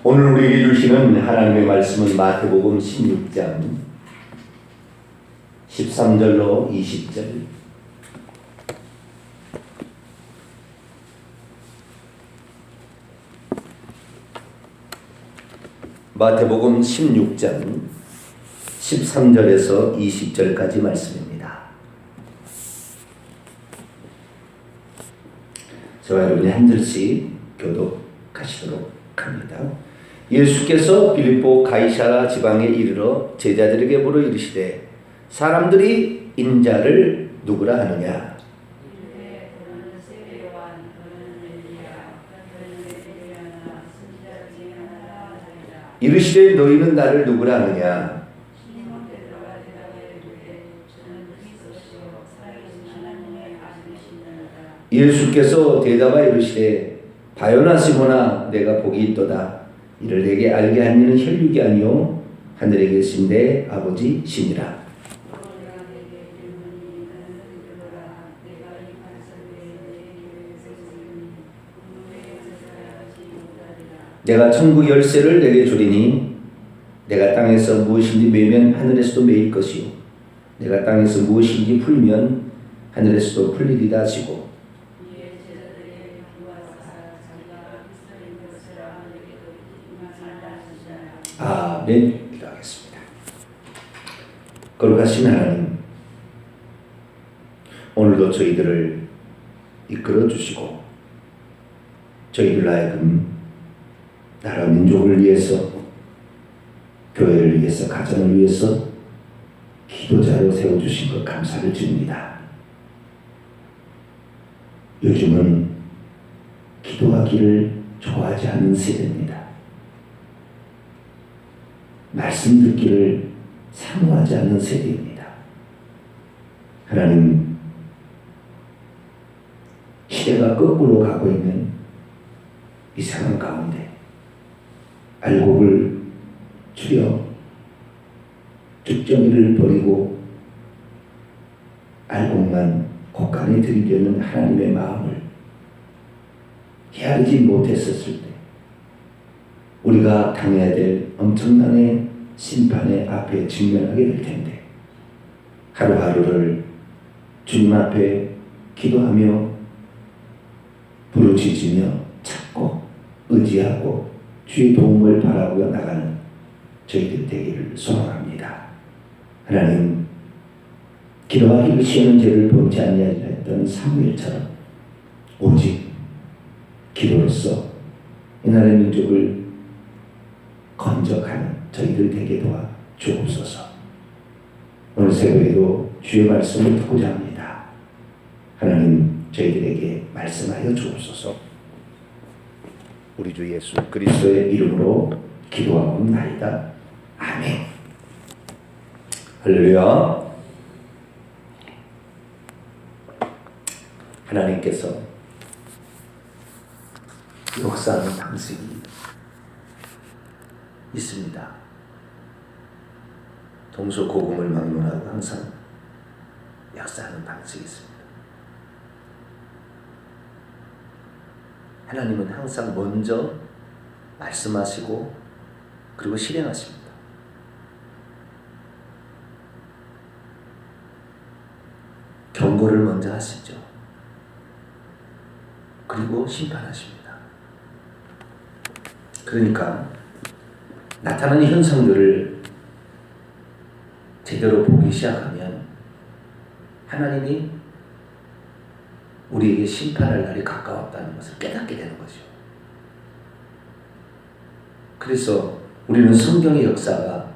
오늘 우리에게 주시는 하나님의 말씀은 마태복음 16장 13절로 20절. 마태복음 16장 13절에서 20절까지 말씀입니다. 저와 여러분이 한 절씩 교독하시도록 합니다. 예수께서 빌립보 가이사라 지방에 이르러 제자들에게 물어 이르시되 사람들이 인자를 누구라 하느냐? 이르시되 너희는 나를 누구라 하느냐? 예수께서 대답하여 이르시되 바요나 시몬아 내가 복이 있도다. 이를 내게 알게 한 이는 혈육이 아니요 하늘에 계신 내 아버지시니라. 내가 천국 열쇠를 내게 주리니 내가 땅에서 무엇인지 매면 하늘에서도 매일 것이요 내가 땅에서 무엇인지 풀면 하늘에서도 풀리리라 하시고 아멘. 기도하겠습니다. 거룩하신 하나님, 오늘도 저희들을 이끌어 주시고 저희들 하여금 나라 민족을 위해서, 교회를 위해서, 가정을 위해서 기도자로 세워주신 것 감사를 드립니다. 요즘은 기도하기를 좋아하지 않는 세대입니다. 말씀 듣기를 사모하지 않는 세대입니다. 하나님, 시대가 거꾸로 가고 있는 이 상황 가운데 알곡을 추려 죽정이를 버리고 알곡만 곳간에 들이려는 하나님의 마음을 헤아리지 못했었을 때 우리가 당해야 될 엄청난 심판의 앞에 직면하게 될 텐데 하루하루를 주님 앞에 기도하며 부르짖으며 찾고 의지하고 주의 도움을 바라보며 나가는 저희들 되기를 소망합니다. 하나님, 기도하기를 쉬는 죄를 범치 아니하리라 했던 사무엘처럼 오직 기도로서 이 나라의 민족을 건져가는 저희들 되게 도와 주옵소서. 오늘 새벽에도 주의 말씀을 듣고자 합니다. 하나님, 저희들에게 말씀하여 주옵소서. 우리 주 예수 그리스도의 이름으로 기도하옵나이다. 아멘. 할렐루야. 하나님께서 역사하는 방식이 있습니다. 동서고금을 막론하고 항상 역사하는 방식이 있습니다. 하나님은 항상 먼저 말씀하시고 그리고 실행하십니다. 경고를 먼저 하시죠. 그리고 심판하십니다. 그러니까 나타나는 현상들을 제대로 보기 시작하면 하나님이 우리에게 심판할 날이 가까웠다는 것을 깨닫게 되는 거죠. 그래서 우리는 성경의 역사가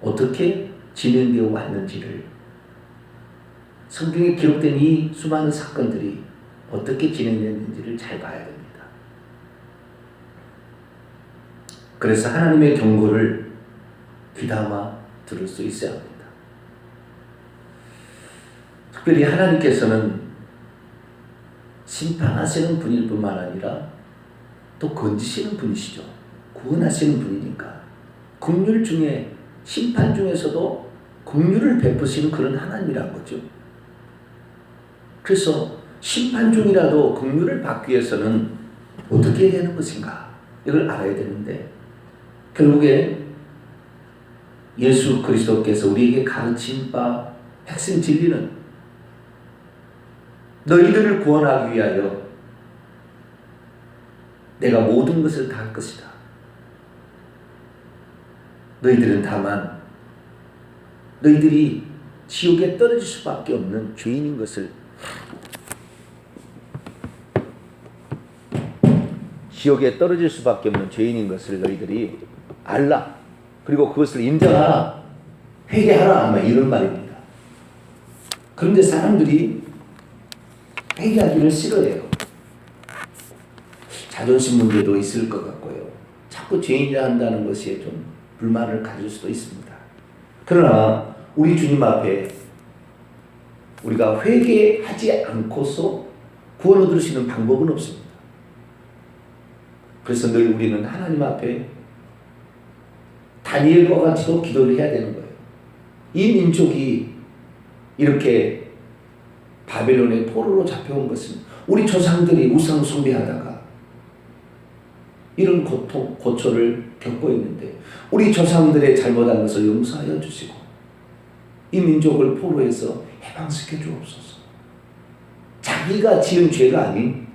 어떻게 진행되어 왔는지를, 성경에 기록된 이 수많은 사건들이 어떻게 진행됐는지를 잘 봐야 됩니다. 그래서 하나님의 경고를 귀담아 들을 수 있어야 합니다. 특별히 하나님께서는 심판하시는 분일 뿐만 아니라 또 건지시는 분이시죠. 구원하시는 분이니까 긍휼 중에, 심판 중에서도 긍휼을 베푸시는 그런 하나님이란 거죠. 그래서 심판 중이라도 긍휼을 받기 위해서는 어떻게 해야 되는 것인가, 이걸 알아야 되는데 결국에 예수 그리스도께서 우리에게 가르친 바 핵심 진리는 너희들을 구원하기 위하여 내가 모든 것을 다 할 것이다. 너희들은 다만 너희들이 지옥에 떨어질 수밖에 없는 죄인인 것을 지옥에 떨어질 수밖에 없는 죄인인 것을 너희들이 알라. 그리고 그것을 인정하라. 회개하라. 아마 이런 말입니다. 그런데 사람들이 회개하기를 싫어해요. 자존심 문제도 있을 것 같고요. 자꾸 죄인이라 한다는 것에 좀 불만을 가질 수도 있습니다. 그러나 우리 주님 앞에 우리가 회개하지 않고서 구원 얻을 수 있는 방법은 없습니다. 그래서 늘 우리는 하나님 앞에 다니엘과 같이도 기도를 해야 되는 거예요. 이 민족이 이렇게 바벨론의 포로로 잡혀온 것은 우리 조상들이 우상 숭배하다가 이런 고통, 고초를 겪고 있는데 우리 조상들의 잘못한 것을 용서하여 주시고 이 민족을 포로에서 해방시켜 주옵소서. 자기가 지은 죄가 아닌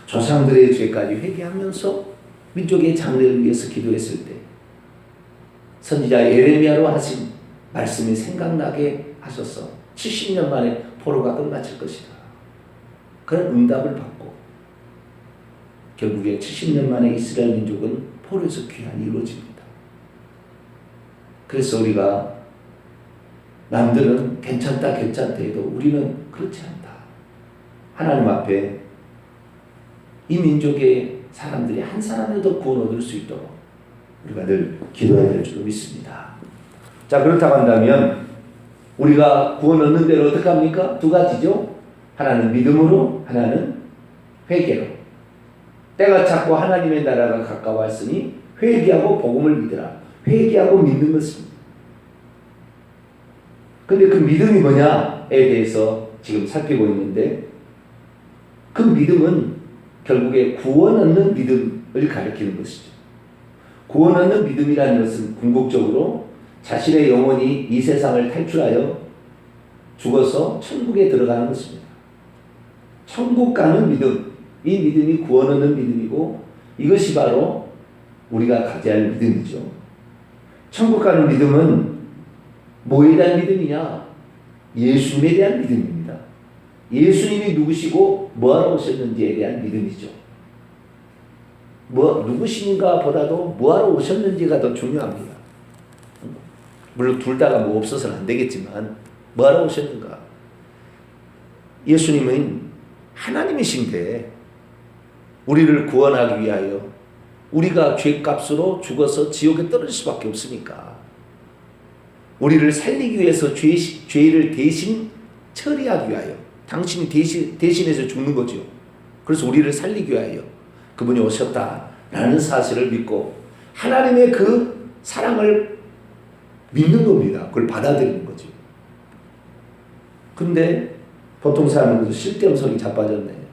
조상들의 죄까지 회개하면서 민족의 장래를 위해서 기도했을 때 선지자 예레미야로 하신 말씀이 생각나게 하셔서 70년 만에 포로가 끝마칠 것이다. 그런 응답을 받고 결국에 70년 만에 이스라엘 민족은 포로에서 귀환이 이루어집니다. 그래서 우리가 남들은 괜찮다 해도 우리는 그렇지 않다. 하나님 앞에 이 민족의 사람들이 한 사람이라도 구원 얻을 수 있도록 우리가 늘 기도해야 될 줄로 믿습니다. 자, 그렇다고 한다면 우리가 구원 얻는 대로 어떻게 합니까? 두 가지죠. 하나는 믿음으로, 하나는 회개로. 때가 찼고 하나님의 나라가 가까웠으니 회개하고 복음을 믿으라. 회개하고 믿는 것입니다. 근데 그 믿음이 뭐냐에 대해서 지금 살피고 있는데 그 믿음은 결국에 구원 얻는 믿음을 가리키는 것이죠. 구원 얻는 믿음이라는 것은 궁극적으로 자신의 영혼이 이 세상을 탈출하여 죽어서 천국에 들어가는 것입니다. 천국 가는 믿음, 이 믿음이 구원 얻는 믿음이고 이것이 바로 우리가 가져야 할 믿음이죠. 천국 가는 믿음은 뭐에 대한 믿음이냐? 예수님에 대한 믿음입니다. 예수님이 누구시고 뭐하러 오셨는지에 대한 믿음이죠. 누구신가 보다도 뭐하러 오셨는지가 더 중요합니다. 물론 둘 다가 뭐 없어서는 안 되겠지만 뭐하러 오셨는가? 예수님은 하나님이신데 우리를 구원하기 위하여 우리가 죄값으로 죽어서 지옥에 떨어질 수밖에 없으니까 우리를 살리기 위해서 죄를 대신 처리하기 위하여 당신이 대신해서 죽는 거죠. 그래서 우리를 살리기 위하여 그분이 오셨다라는 사실을 믿고 하나님의 그 사랑을 믿는 겁니다. 그걸 받아들이는 거죠. 근데 보통 사람은 쓸데없는 자빠졌네.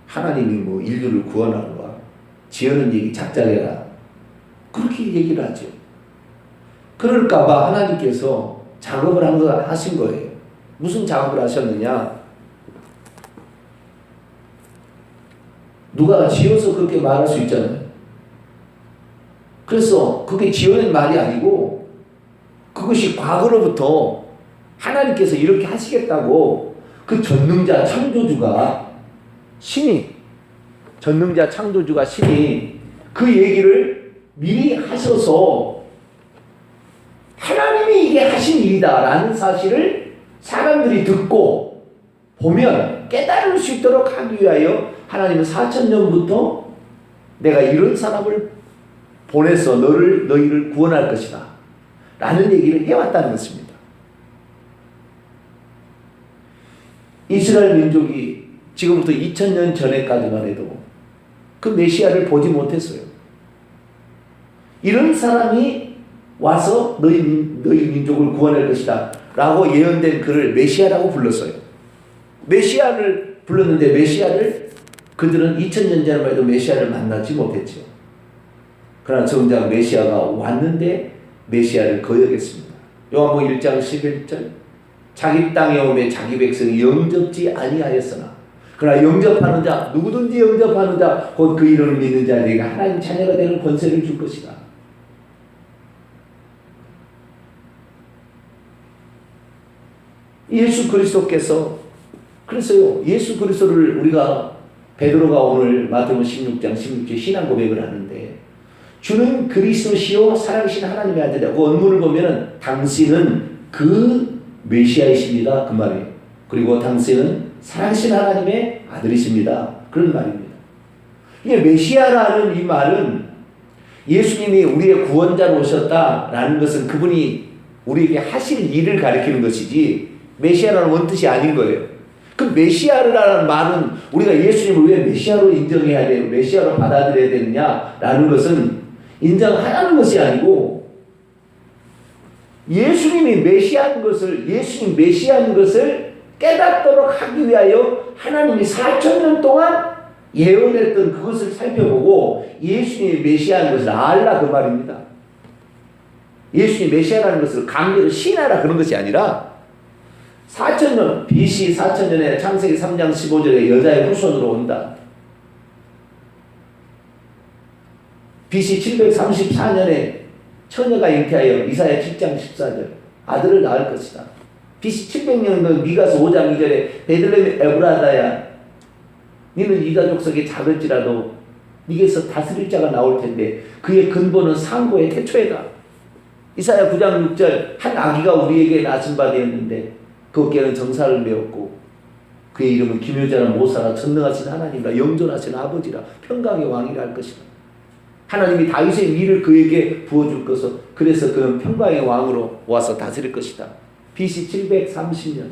하나님이 뭐 인류를 구원하러 와. 지어는 얘기 작작해라. 그렇게 얘기를 하죠. 그럴까봐 하나님께서 작업을 하신 거예요. 무슨 작업을 하셨느냐? 누가 지어서 그렇게 말할 수 있잖아요. 그래서 그게 지어낸 말이 아니고 그것이 과거로부터 하나님께서 이렇게 하시겠다고 그 전능자 창조주가 신이 그 얘기를 미리 하셔서 하나님이 이게 하신 일이다라는 사실을 사람들이 듣고 보면 깨달을 수 있도록 하기 위하여 하나님은 4000년부터 내가 이런 사람을 보내서 너희를 구원할 것이다 라는 얘기를 해왔다는 것입니다. 이스라엘 민족이 지금부터 2000년 전에까지만 해도 그 메시아를 보지 못했어요. 이런 사람이 와서 너희 민족을 구원할 것이다 라고 예언된 그를 메시아라고 불렀어요. 메시아를 불렀는데 메시아를 그들은 2000년 전만 해도 메시아를 만나지 못했죠. 그러나 정작 메시아가 왔는데 메시아를 거역했습니다. 요한복음 1장 11절 자기 땅에 오매 자기 백성이 영접지 아니하였으나 그러나 영접하는 자 누구든지 영접하는 자 곧 그 이름을 믿는 자에게 하나님 자녀가 되는 권세를 줄 것이다. 예수 그리스도께서 그래서요 예수 그리스도를 우리가 베드로가 오늘 마태복음 16장 16절 신앙 고백을 하는데 주는 그리스도시요 살아계신 하나님의 아들이다. 그 원문을 보면은 당신은 그 메시아이십니다. 그 말이에요. 그리고 당신은 살아계신 하나님의 아들이십니다. 그런 말입니다. 이게 메시아라는 이 말은 예수님이 우리의 구원자로 오셨다라는 것은 그분이 우리에게 하실 일을 가리키는 것이지 메시아라는 원뜻이 아닌 거예요. 그 메시아라는 말은 우리가 예수님을 왜 메시아로 인정해야 돼요? 메시아로 받아들여야 되느냐라는 것은 인정하라는 것이 아니고 예수님이 메시아인 것을 예수님 메시아인 것을 깨닫도록 하기 위하여 하나님이 4000년 동안 예언했던 그것을 살펴보고 예수님이 메시아인 것을 알라 그 말입니다. 예수님이 메시아라는 것을 강제로 신하라 그런 것이 아니라 4000년 BC 4000년에 창세기 3장 15절에 여자의 후손으로 온다. BC 734년에 처녀가 잉태하여 이사야 7장 14절 아들을 낳을 것이다. BC 700년 미가서 5장 2절에 베들레헴 에브라다야 너는 유다 족속이 작을지라도 네게서 다스릴 자가 나올 텐데 그의 근본은 상고의 태초에다. 이사야 9장 6절 한 아기가 우리에게 낳은 바 되었는데 그 어깨는 정사를 메었고 그의 이름은 기묘자나 모사라 전능하신 하나님과 영존하신 아버지라 평강의 왕이라 할 것이다. 하나님이 다윗의 위를 그에게 부어줄 것을 그래서 그는 평강의 왕으로 와서 다스릴 것이다. BC 730년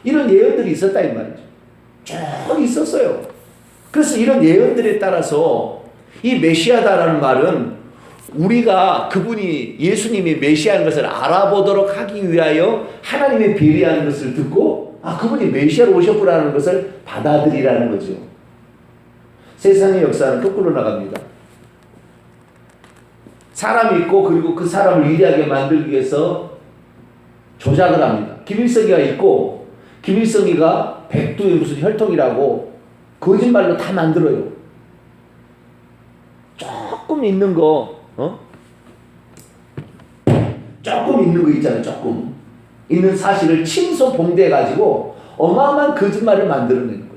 이런 예언들이 있었다 이 말이죠. 쭉 있었어요. 그래서 이런 예언들에 따라서 이 메시아다라는 말은 우리가 그분이 예수님이 메시아인 것을 알아보도록 하기 위하여 하나님의 배려하는 것을 듣고 아 그분이 메시아로 오셨구나라는 것을 받아들이라는 거죠. 세상의 역사는 거꾸로 나갑니다. 사람이 있고 그리고 그 사람을 위대하게 만들기 위해서 조작을 합니다. 김일성이가 있고 김일성이가 백두의 무슨 혈통이라고 거짓말로 다 만들어요. 조금 있는 거 조금 있는 거 있잖아요. 조금 있는 사실을 친소 봉대해 가지고 어마어마한 거짓말을 만들어내는 거예요.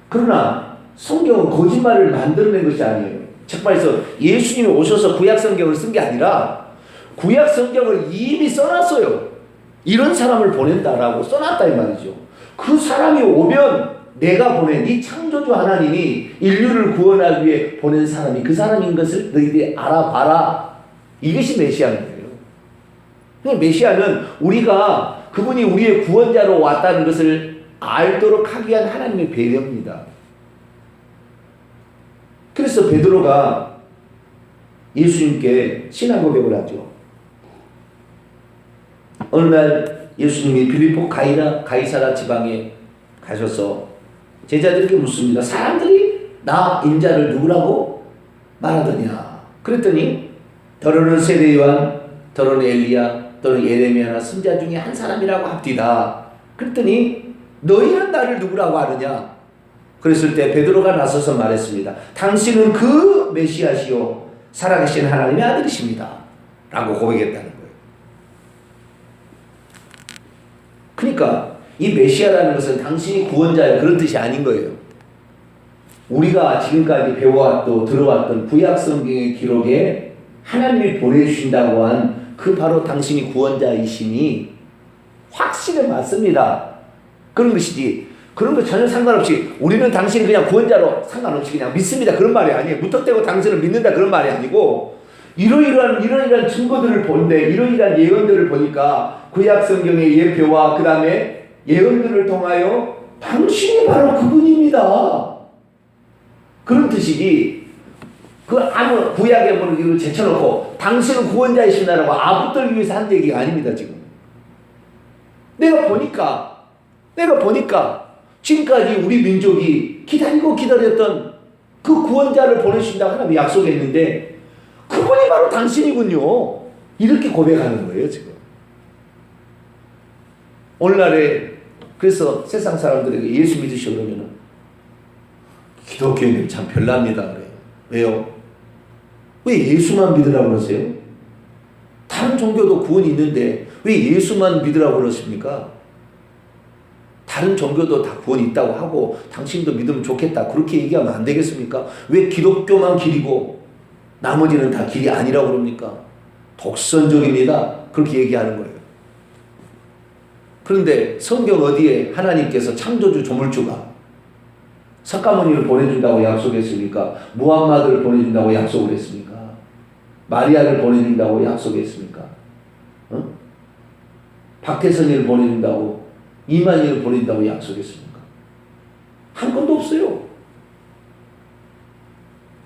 그러나 성경은 거짓말을 만들어낸 것이 아니에요. 책방에서 예수님이 오셔서 구약 성경을 쓴 게 아니라 구약 성경을 이미 써놨어요. 이런 사람을 보낸다라고 써놨다 이 말이죠. 그 사람이 오면 내가 보낸 이 창조주 하나님이 인류를 구원하기 위해 보낸 사람이 그 사람인 것을 너희들이 알아봐라. 이것이 메시아인 거예요. 메시아는 우리가 그분이 우리의 구원자로 왔다는 것을 알도록 하기 위한 하나님의 배려입니다. 그래서 베드로가 예수님께 신앙 고백을 하죠. 어느 날 예수님이 빌립보 가이사라 지방에 가셔서 제자들에게 묻습니다. 사람들이 나 인자를 누구라고 말하더냐. 그랬더니 더러는 세례 요한, 더러는 엘리야, 또는 예레미야나 선지자 중에 한 사람이라고 합디다. 그랬더니 너희는 나를 누구라고 하느냐. 그랬을 때 베드로가 나서서 말했습니다. 당신은 그 메시아시요 살아계신 하나님의 아들이십니다. 라고 고백했다는 거예요. 그러니까 이 메시아라는 것은 당신이 구원자예요. 그런 뜻이 아닌 거예요. 우리가 지금까지 배워왔던 들어왔던 구약 성경의 기록에 하나님이 보내주신다고 한 그 바로 당신이 구원자이심이 확실히 맞습니다. 그런 것이지 그런 거 전혀 상관없이 우리는 당신이 그냥 구원자로 상관없이 그냥 믿습니다. 그런 말이 아니에요. 무턱대고 당신을 믿는다 그런 말이 아니고 이러이러한 증거들을 보는데 이러이러한 예언들을 보니까 구약 성경의 예표와 그 다음에 예언들을 통하여 당신이 바로 그분입니다. 그런 뜻이지 그 아무 구약의 뭐를 이로 제쳐놓고 당신은 구원자이시다라고 아부들기 위해서 한 얘기가 아닙니다. 지금 내가 보니까 지금까지 우리 민족이 기다리고 기다렸던 그 구원자를 보내주신다고 하나님이 약속했는데 그분이 바로 당신이군요. 이렇게 고백하는 거예요, 지금. 오늘날에 그래서 세상 사람들에게 예수 믿으시오 그러면은 기독교인들이 참 별납니다 그래요. 왜요? 왜 예수만 믿으라고 그러세요? 다른 종교도 구원이 있는데 왜 예수만 믿으라고 그러십니까? 다른 종교도 다 구원이 있다고 하고 당신도 믿으면 좋겠다 그렇게 얘기하면 안 되겠습니까? 왜 기독교만 길이고 나머지는 다 길이 아니라고 그럽니까? 독선적입니다. 그렇게 얘기하는 거예요. 그런데 성경 어디에 하나님께서 창조주 조물주가 석가모니를 보내준다고 약속했습니까? 무함마드를 보내준다고 약속을 했습니까? 마리아를 보내준다고 약속했습니까? 박태선이를 보내준다고, 이만희를 보내준다고 약속했습니까? 한 건도 없어요.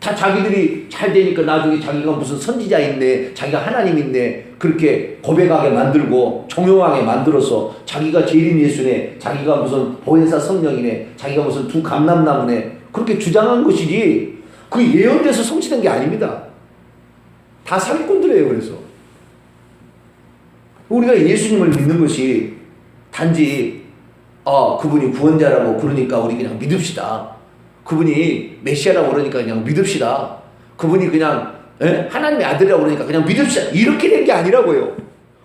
다 자기들이 잘 되니까 나중에 자기가 무슨 선지자인데, 자기가 하나님인데, 그렇게 고백하게 만들고, 종용하게 만들어서, 자기가 재림 예수네, 자기가 무슨 보혜사 성령이네, 자기가 무슨 두 감람나무네, 그렇게 주장한 것이지, 그 예언돼서 성취된 게 아닙니다. 다 사기꾼들이에요, 그래서. 우리가 예수님을 믿는 것이 단지, 그분이 구원자라고 그러니까 우리 그냥 믿읍시다. 그분이 메시아라고 그러니까 그냥 믿읍시다. 그분이 그냥 하나님의 아들이라고 그러니까 그냥 믿읍시다. 이렇게 된 게 아니라고요.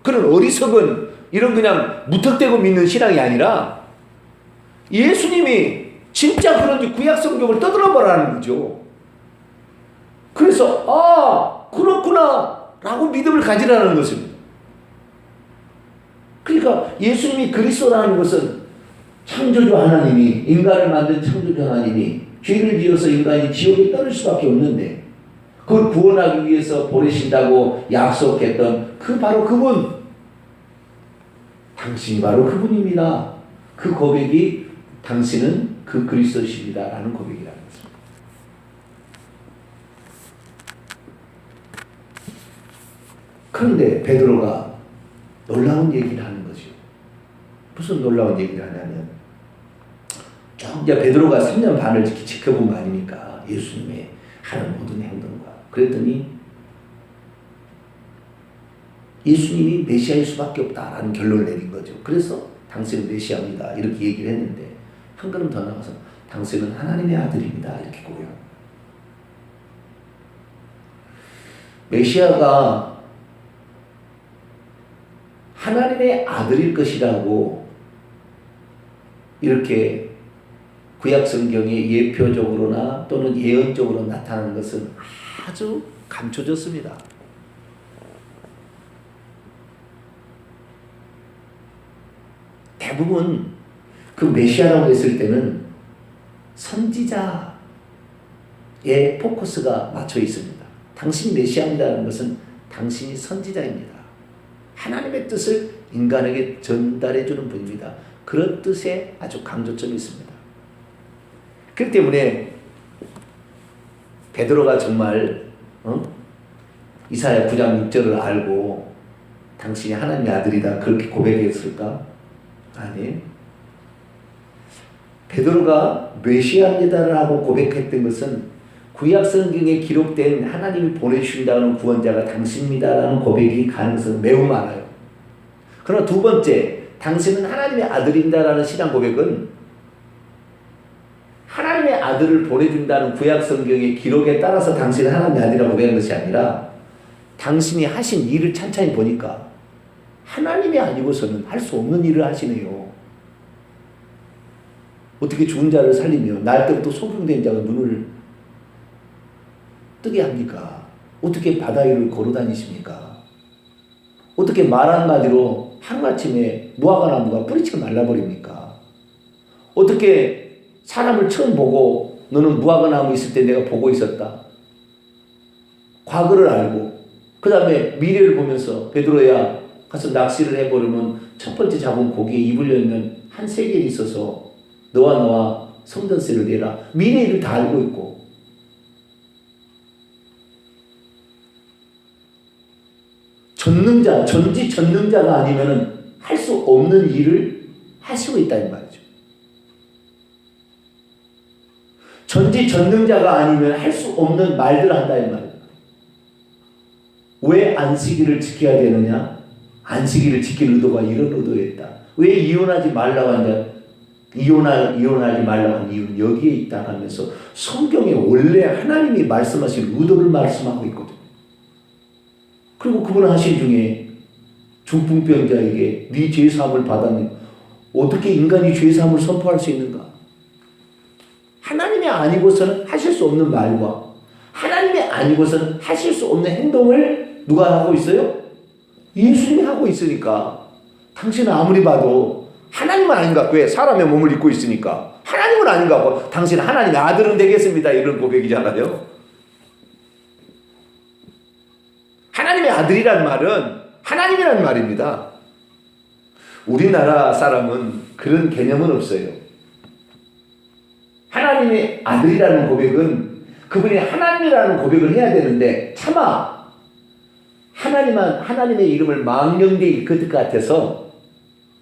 그런 어리석은 이런 그냥 무턱대고 믿는 신앙이 아니라 예수님이 진짜 그런지 구약 성경을 떠들어 보라는 거죠. 그래서 그렇구나 라고 믿음을 가지라는 것입니다. 그러니까 예수님이 그리스도라는 것은 창조주 하나님이, 인간을 만든 창조주 하나님이 죄를 지어서 인간이 지옥에 떨어질 수밖에 없는데 그걸 구원하기 위해서 보내신다고 약속했던 바로 그분, 당신이 바로 그분입니다. 그 고백이 당신은 그 그리스도십니다 라는 고백이라는 것입니다. 그런데 베드로가 놀라운 얘기를 하는 거죠. 무슨 놀라운 얘기를 하냐면 이제 베드로가 3년 반을 지켜본 거 아닙니까? 예수님의 하는 모든 행동과. 그랬더니 예수님이 메시아일 수밖에 없다라는 결론을 내린 거죠. 그래서 당신은 메시아입니다 이렇게 얘기를 했는데 한 걸음 더 나가서 당신은 하나님의 아들입니다 이렇게 고백합니다. 메시아가 하나님의 아들일 것이라고 이렇게 구약 성경에 예표적으로나 또는 예언적으로 나타나는 것은 아주 감춰졌습니다. 대부분 그 메시아라고 했을 때는 선지자의 포커스가 맞춰 있습니다. 당신이 메시아입니다라는 것은 당신이 선지자입니다. 하나님의 뜻을 인간에게 전달해 주는 분입니다. 그런 뜻에 아주 강조점이 있습니다. 그렇기 때문에 베드로가 정말 이사야 9장 6절을 알고 당신이 하나님의 아들이다 그렇게 고백했을까? 아니, 베드로가 메시아입니다라고 고백했던 것은 구약 성경에 기록된 하나님이 보내주신다는 구원자가 당신입니다라는 고백이 가능성은 매우 많아요. 그러나 두 번째, 당신은 하나님의 아들입니다라는 신앙 고백은 하나님의 아들을 보내준다는 구약 성경의 기록에 따라서 당신은 하나님의 아들이라고 고백한 것이 아니라 당신이 하신 일을 찬찬히 보니까 하나님이 아니고서는 할 수 없는 일을 하시네요. 어떻게 죽은 자를 살리며 날 때부터 소경된 자가 눈을 뜨게 합니까? 어떻게 바다 위를 걸어 다니십니까? 어떻게 말 한마디로 하루아침에 무화과나무가 뿌리채 말라버립니까? 어떻게 사람을 처음 보고 너는 무화과나무 있을 때 내가 보고 있었다. 과거를 알고 그 다음에 미래를 보면서 베드로야 가서 낚시를 해버리면 첫 번째 잡은 고기에 입을 열면 한 세겔이 있어서 너와 나와 성전세를 내라. 미래를 다 알고 있고 전능자, 전지전능자가 아니면은 할 수 없는 일을 하시고 있다는 말이죠. 전지전능자가 아니면 할 수 없는 말들을 한다 이 말이에요. 왜 안식일을 지켜야 되느냐? 안식일을 지킬 의도가 이런 의도였다. 왜 이혼하지 말라고 하냐? 이혼하지 말라고 하는 이유는 여기에 있다 하면서 성경에 원래 하나님이 말씀하신 의도를 말씀하고 있거든요. 그리고 그분 하신 중에 중풍병자에게 네 죄사함을 받았네. 어떻게 인간이 죄사함을 선포할 수 있는가? 하나님이 아니고서는 하실 수 없는 말과 하나님이 아니고서는 하실 수 없는 행동을 누가 하고 있어요? 예수님이 하고 있으니까. 당신은 아무리 봐도 하나님은 아닌 것 같고, 왜? 사람의 몸을 입고 있으니까 하나님은 아닌 것 같고, 당신은 하나님의 아들은 되겠습니다, 이런 고백이잖아요. 하나님의 아들이란 말은 하나님이라는 말입니다. 우리나라 사람은 그런 개념은 없어요. 하나님의 아들이라는 고백은 그분이 하나님이라는 고백을 해야 되는데 차마 하나님의 이름을 망령되이 일컫을 것 같아서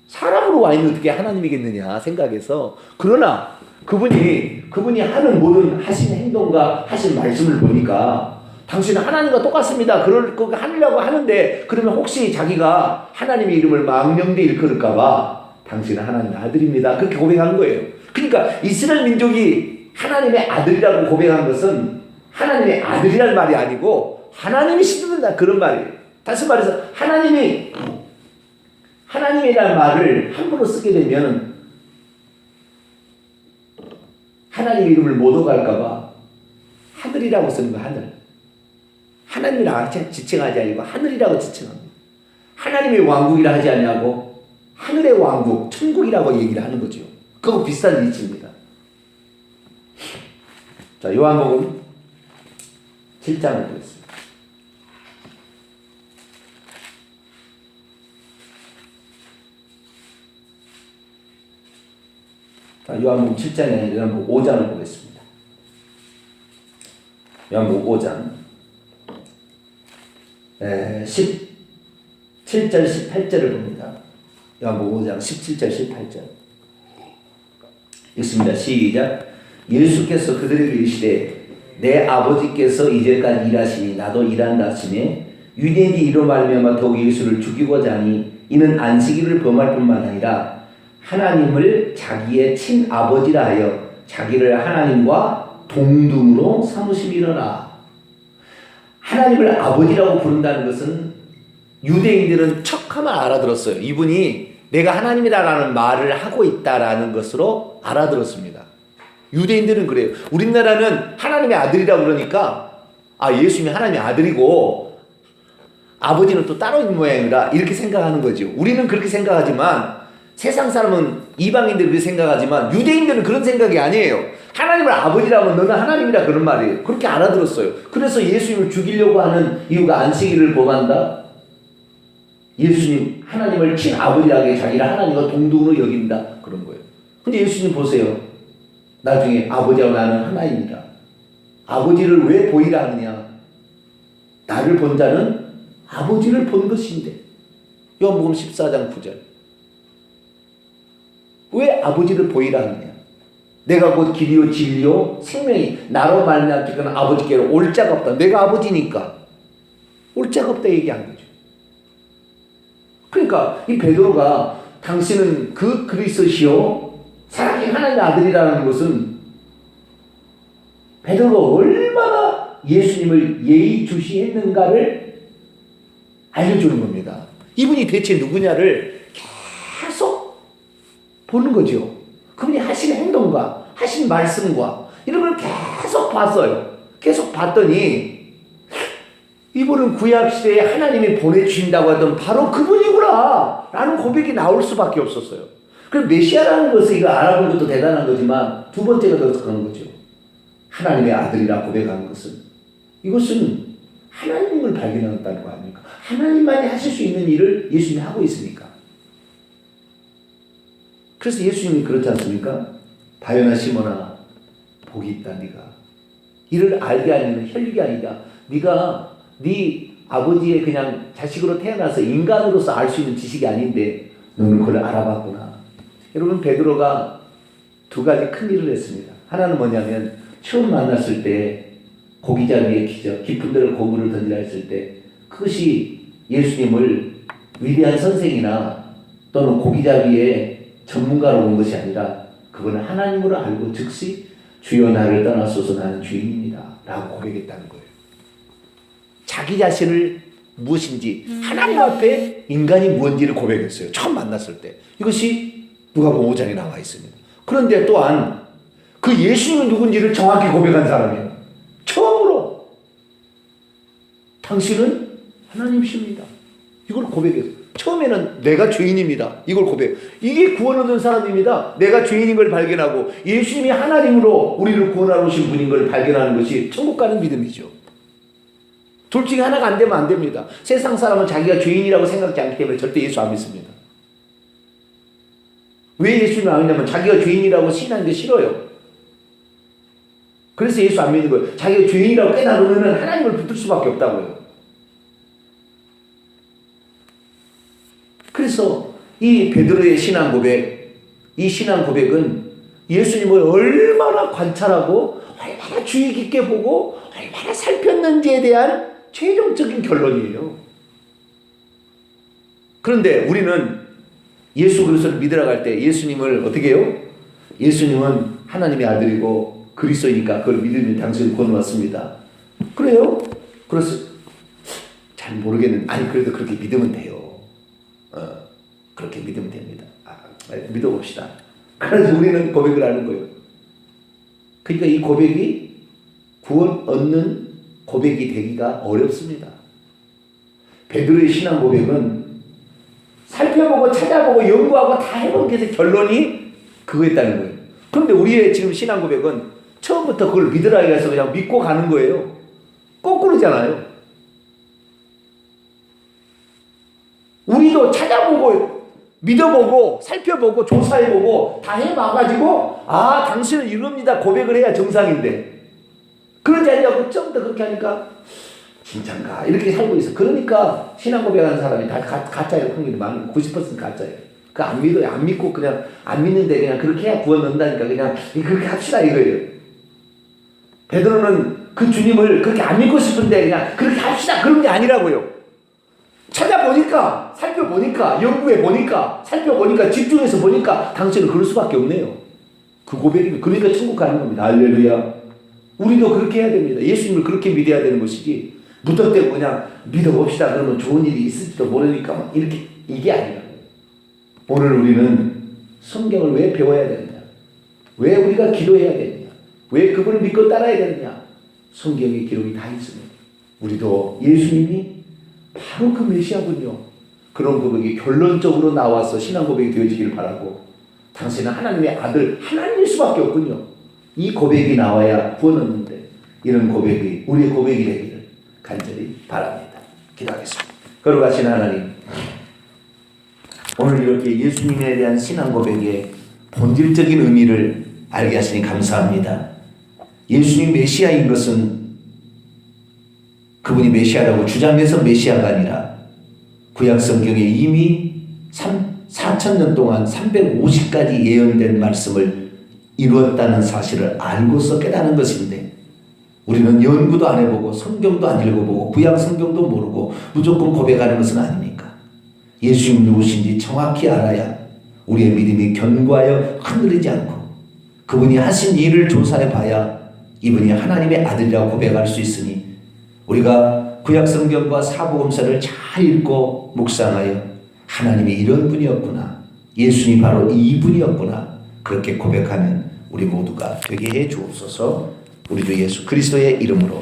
사람으로 와 있는 어떻게 하나님이겠느냐 생각해서, 그러나 그분이 하는 모든 하신 행동과 하신 말씀을 보니까 당신은 하나님과 똑같습니다. 그걸 하려고 하는데, 그러면 혹시 자기가 하나님의 이름을 망령되이 일컬을까 봐 당신은 하나님의 아들입니다, 그렇게 고백한 거예요. 그러니까 이스라엘 민족이 하나님의 아들이라고 고백한 것은 하나님의 아들이란 말이 아니고 하나님이 시든다, 그런 말이에요. 다시 말해서 하나님이라는 말을 함부로 쓰게 되면 하나님 이름을 못 오갈까 봐 하늘이라고 쓰는 거, 하늘. 하나님이라 지칭하지 아니고 하늘이라고 지칭합니다. 하나님의 왕국이라 하지 않냐고 하늘의 왕국, 천국이라고 얘기를 하는 거죠. 그거 비슷한 이치입니다. 자, 요한복음 7장을 보겠습니다. 자, 요한복음 7장이 아니라 요한복음 5장을 보겠습니다. 요한복음 5장 17절 18절을 봅니다. 요한복음 5장 17절 18절 읽습니다. 시작. 예수께서 그들에게 이르시되 내 아버지께서 이제까지 일하시니 나도 일한다 하시매, 유대인이 이로 말미암아 더욱 예수를 죽이고자 하니 이는 안식일을 범할 뿐만 아니라 하나님을 자기의 친아버지라 하여 자기를 하나님과 동등으로 삼으심이로라. 하나님을 아버지라고 부른다는 것은 유대인들은 척하면 알아들었어요. 이분이 내가 하나님이라는 말을 하고 있다라는 것으로 알아들었습니다. 유대인들은 그래요. 우리나라는 하나님의 아들이라고 그러니까 예수님이 하나님의 아들이고 아버지는 또 따로 있는 모양이라 이렇게 생각하는 거죠. 우리는 그렇게 생각하지만 세상 사람은, 이방인들은 그렇게 생각하지만 유대인들은 그런 생각이 아니에요. 하나님을 아버지라면 너는 하나님이라, 그런 말이에요. 그렇게 알아들었어요. 그래서 예수님을 죽이려고 하는 이유가 안식일을 범한다. 예수님 하나님을 친아버지라게 자기를 하나님과 동등으로 여긴다, 그런 거예요. 근데 예수님 보세요. 나중에 아버지와 나는 하나입니다. 아버지를 왜 보이라 하느냐? 나를 본 자는 아버지를 본 것인데. 요한복음 14장 9절. 왜 아버지를 보이라 하느냐? 내가 곧 길이요 진리요 생명이 나로 말미암기는 아버지께로 올 자가 없다. 내가 아버지니까 올 자가 없다 얘기한 거죠. 그러니까 이 베드로가 당신은 그 그리스도시요 살아계신 하나님의 아들이라는 것은 베드로가 얼마나 예수님을 예의주시했는가를 알려주는 겁니다. 이분이 대체 누구냐를 계속 보는 거죠. 그분이 하신 행동과 하신 말씀과 이런 걸 계속 봤어요. 계속 봤더니 이분은 구약시대에 하나님이 보내주신다고 하던 바로 그분이구나 라는 고백이 나올 수밖에 없었어요. 그럼 메시아라는 것을 이거 알아본 것도 대단한 거지만 두 번째가 더 그런 거죠. 하나님의 아들이라 고백하는 것은, 이것은 하나님을 발견한다는 거 아닙니까? 하나님만이 하실 수 있는 일을 예수님이 하고 있으니까. 그래서 예수님이 그렇지 않습니까? 바요나 시몬아 복이 있다. 네가 이를 알게 하는 혈육이 아니다. 네가 네 아버지의 그냥 자식으로 태어나서 인간으로서 알 수 있는 지식이 아닌데 너는 그걸 알아봤구나. 여러분, 베드로가 두 가지 큰 일을 했습니다. 하나는 뭐냐면 처음 만났을 때 고기잡이의 기적, 깊은 데로 고물을 던지라 했을 때 그것이 예수님을 위대한 선생이나 또는 고기잡이의 전문가로 온 것이 아니라 그거는 하나님으로 알고 즉시 주여 나를 떠나소서 나는 주인입니다 라고 고백했다는 거예요. 자기 자신을 무엇인지 하나님 앞에 인간이 무엇인지를 고백했어요. 처음 만났을 때. 이것이 누가복음 5장에 나와 있습니다. 그런데 또한 그 예수님은 누군지를 정확히 고백한 사람이에요. 처음으로 당신은 하나님이십니다. 이걸 고백했어요. 처음에는 내가 죄인입니다. 이걸 고백. 이게 구원 얻는 사람입니다. 내가 죄인인 걸 발견하고 예수님이 하나님으로 우리를 구원하러 오신 분인 걸 발견하는 것이 천국 가는 믿음이죠. 둘 중에 하나가 안 되면 안 됩니다. 세상 사람은 자기가 죄인이라고 생각지 않기 때문에 절대 예수 안 믿습니다. 왜 예수님을 안 믿냐면 자기가 죄인이라고 시인하는 게 싫어요. 그래서 예수 안 믿는 거예요. 자기가 죄인이라고 깨달으면 하나님을 붙들 수밖에 없다고요. 그래서 이 베드로의 신앙 고백, 이 신앙 고백은 예수님을 얼마나 관찰하고 얼마나 주의 깊게 보고 얼마나 살폈는지에 대한 최종적인 결론이에요. 그런데 우리는 예수 그리스도를 믿으러 갈 때 예수님을 어떻게 해요? 예수님은 하나님의 아들이고 그리스도이니까 그걸 믿으면 당신을 구원 받습니다. 그래요? 그래서 잘 모르겠는데 아니 그래도 그렇게 믿으면 돼요. 그렇게 믿으면 됩니다. 믿어봅시다. 그래서 우리는 고백을 하는 거예요. 그러니까 이 고백이 구원 얻는 고백이 되기가 어렵습니다. 베드로의 신앙 고백은 살펴보고 찾아보고 연구하고 다 해본 게 결론이 그거였다는 거예요. 그런데 우리의 지금 신앙 고백은 처음부터 그걸 믿으라 해서 그냥 믿고 가는 거예요. 거꾸로잖아요. 우리도 찾아보고 믿어보고 살펴보고 조사해보고 다 해봐가지고 당신은 이럽니다 고백을 해야 정상인데 그러지 않냐고 좀 더 그렇게 하니까 진짠가 이렇게 살고 있어. 그러니까 신앙 고백하는 사람이 다 가짜예요. 확률이 90% 가짜예요. 그 안 믿어요. 안 믿고 그냥 안 믿는데 그냥 그렇게 해야 구원 얻는다니까 그냥 그렇게 합시다 이거예요. 베드로는 그 주님을 그렇게 안 믿고 싶은데 그냥 그렇게 합시다 그런 게 아니라고요. 찾아보니까 살펴보니까 연구해보니까 살펴보니까 집중해서 보니까 당신은 그럴 수밖에 없네요. 그 고백이면 그러니까 천국 가는 겁니다. 할렐루야. 우리도 그렇게 해야 됩니다. 예수님을 그렇게 믿어야 되는 것이지 무턱대고 그냥 믿어봅시다 그러면 좋은 일이 있을지도 모르니까 이렇게 이게 아니라고요. 오늘 우리는 성경을 왜 배워야 되느냐, 왜 우리가 기도해야 되느냐, 왜 그분을 믿고 따라야 되느냐, 성경의 기록이 다 있습니다. 우리도 예수님이 바로 그 메시아군요. 그런 고백이 결론적으로 나와서 신앙 고백이 되어지길 바라고 당신은 하나님의 아들 하나님일 수밖에 없군요. 이 고백이 나와야 구원 얻는데 이런 고백이 우리의 고백이 되기를 간절히 바랍니다. 기도하겠습니다. 거룩하신 하나님, 오늘 이렇게 예수님에 대한 신앙 고백의 본질적인 의미를 알게 하시니 감사합니다. 예수님 메시아인 것은 그분이 메시아라고 주장해서 메시아가 아니라 구약 성경에 이미 4,000년 동안 350가지 예언된 말씀을 이루었다는 사실을 알고서 깨닫는 것인데 우리는 연구도 안 해보고 성경도 안 읽어보고 구약 성경도 모르고 무조건 고백하는 것은 아닙니까? 예수님 누구신지 정확히 알아야 우리의 믿음이 견고하여 흔들리지 않고 그분이 하신 일을 조사해 봐야 이분이 하나님의 아들이라고 고백할 수 있으니 우리가 구약 성경과 사복음서를 잘 읽고 묵상하여 하나님이 이런 분이었구나, 예수님이 바로 이분이었구나 그렇게 고백하면 우리 모두가 되게 해 주옵소서. 우리 주 예수 그리스도의 이름으로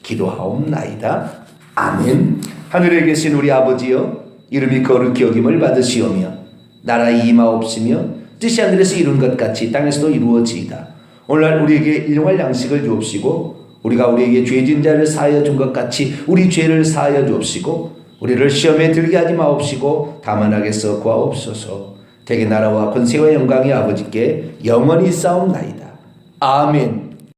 기도하옵나이다. 아멘. 하늘에 계신 우리 아버지여, 이름이 거룩히 여김을 받으시오며 나라의 임하옵시며 뜻이 하늘에서 이룬 것 같이 땅에서도 이루어지이다. 오늘날 우리에게 일용할 양식을 주옵시고 우리가 우리에게 죄진 자를 사하여 준 것 같이 우리 죄를 사하여 주옵시고 우리를 시험에 들게 하지 마옵시고 다만 악에서 구하옵소서. 대개 나라와 권세와 영광이 아버지께 영원히 싸움나이다. 아멘.